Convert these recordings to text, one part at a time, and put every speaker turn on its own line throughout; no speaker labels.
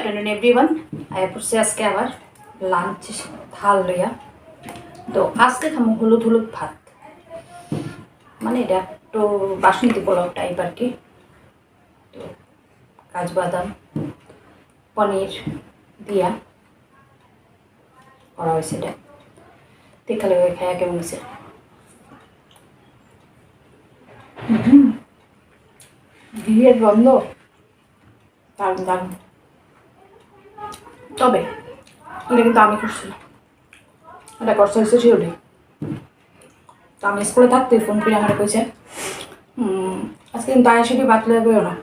Afternoon everyone. আয়া পড়ছে আজকে আবার লাঞ্চ থাল লইয়া। তো আজকে খামো হলুদ হলুদ ভাত, মানে এটা একটু বাসন্তী পোলাও টাইপ আর কি। তো কাজু বাদাম পনির দিয়া করা হয়েছে। এটা দেখালে খায়া কেমন হয়েছে? ঘিয়ের গন্ধ দারুণ দারুণ। তবে এটা কিন্তু আমি করছি না, এটা করতে হয়েছে শিওরে। তো আমি স্কুলে থাকতে ফোন করে আমার কইছে আজকে কিন্তু আয়া সেটি বাতলে বেরো না,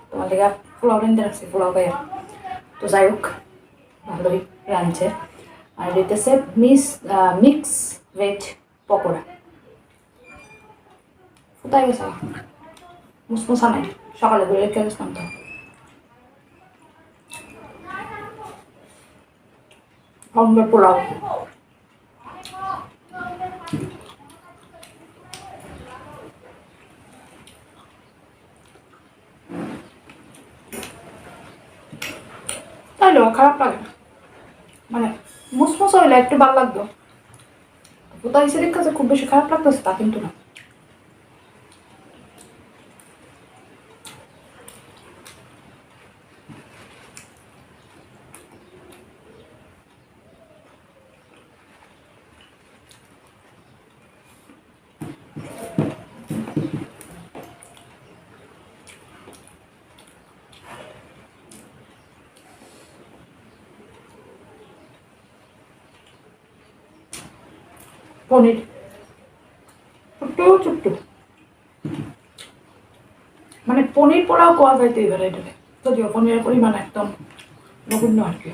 তোমার লেগে পোলাও রেঁধে রাখছি, পোলাও গায়ে। তো যাই হোক, ভালোই রাঁধছে। আর দিতেছে মিক্স ভেজ পকোড়া। কোথায় গেছে মুসমুসা নাই, সকালে ঘুরে রেখে গেছিলাম। তো সঙ্গে পোলাও। তাইলেও খারাপ লাগে না, মানে মুসমুসা হইলে একটু ভালো লাগতো। কোথায় এসে দেখতেছে খুব বেশি খারাপ লাগতেছে তা কিন্তু না। পনির ছোট্ট ছোট্ট, মানে পনির পোলাও কোয়া যাইতেই পারে এটাকে, যদিও পনিরের পরিমাণ একদম নগণ্য আর কি।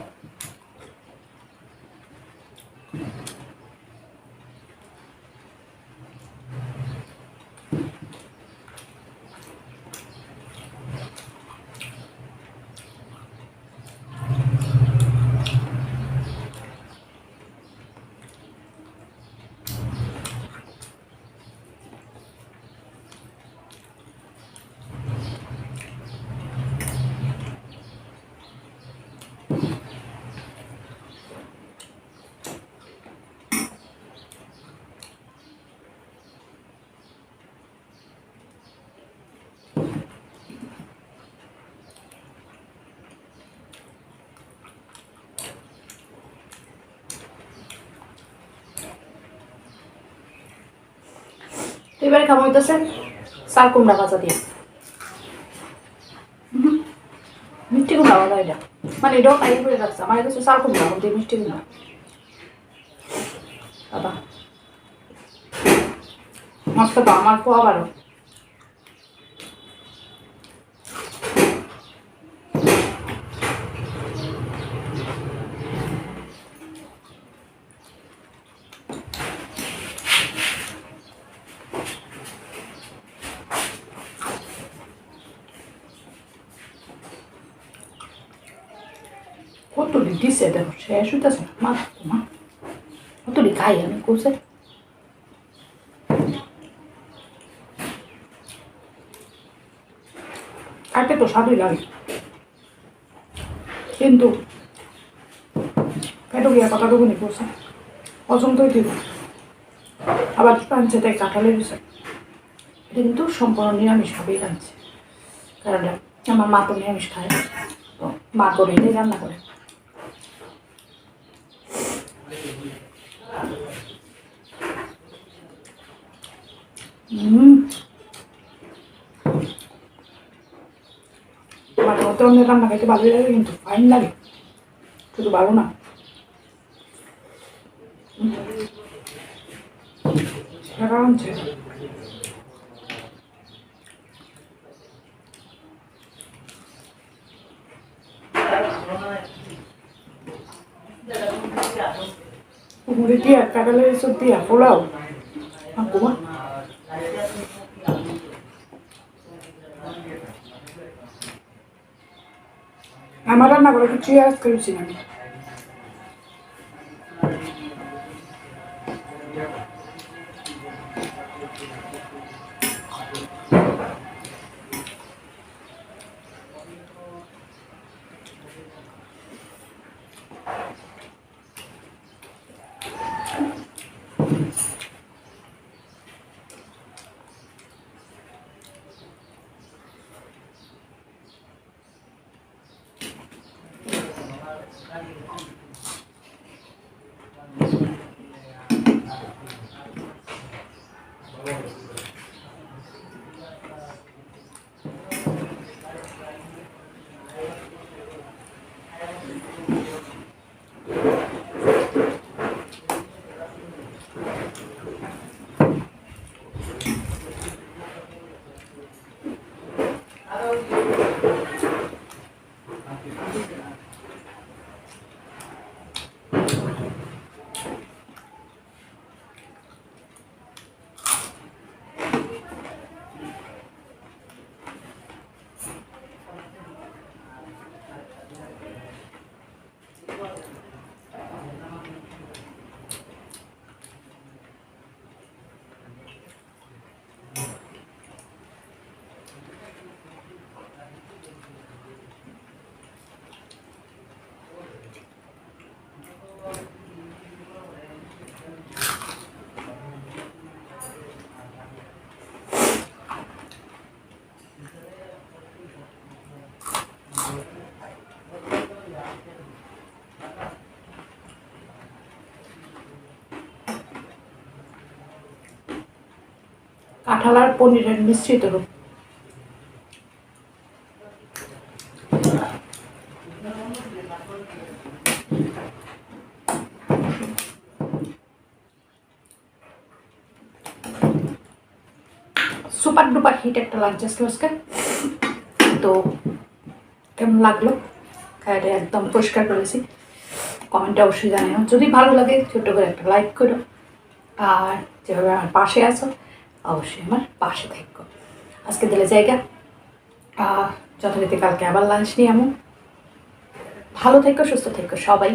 এবারে খাবো হইতেছে চাল কুমড়া ভাজা দিয়ে। মিষ্টি কুমড়া ভাজা এটা, মানে এটাও তাই করে রাখছে। আমার কাছে চাল কুমড়া বলতে মিষ্টি কুমড়া। বাবা মস্ত তো আমার খোয়া ভালো। কতটি দিছে দেখো, শেষ হইতেছে না। মা মা কতটি খাই আমি কোসে। খাইতে তো স্বাদই লাগে, কিন্তু পেটো গিয়া কথাটুকু নি করছে পছন্দই দিব। আবার টানছে তাই কাঁঠালের বিষয়। এটা কিন্তু সম্পূর্ণ নিরামিষভাবেই রাঁধছে, কারণ আমার মা তো নিরামিষ খায়। তো মা করে এটাই রান্না করে। মাঝে মধ্যে অন্যের রান্না খাইতে ভালোই লাগে, কিন্তু ফাইন লাগে, শুধু ভালো না। সেটা আনছে কুমড়ি দিয়া কাঁঠালের এসব দিয়া পোলাও। কুমা আমার রান্না করে কিছু আজ করেছি আমি। কাঁঠাল আর পনিরের মিশ্রিত রূপ। সুপার ডুপার হিট একটা লাগছে আজকে। তো কেমন লাগলো খাইটা একদম পরিষ্কার করেছি, কমেন্টে অবশ্যই জানিও। যদি ভালো লাগে ছোট্ট করে একটা লাইক করো, আর যেভাবে আমার পাশে আছো অবশ্যই আমার পাশে থাকো। আজকে দিলে জায়গা যথারীতি কালকে আবার লাঞ্চ নিয়ে এমন। ভালো থেকো, সুস্থ থেকো সবাই।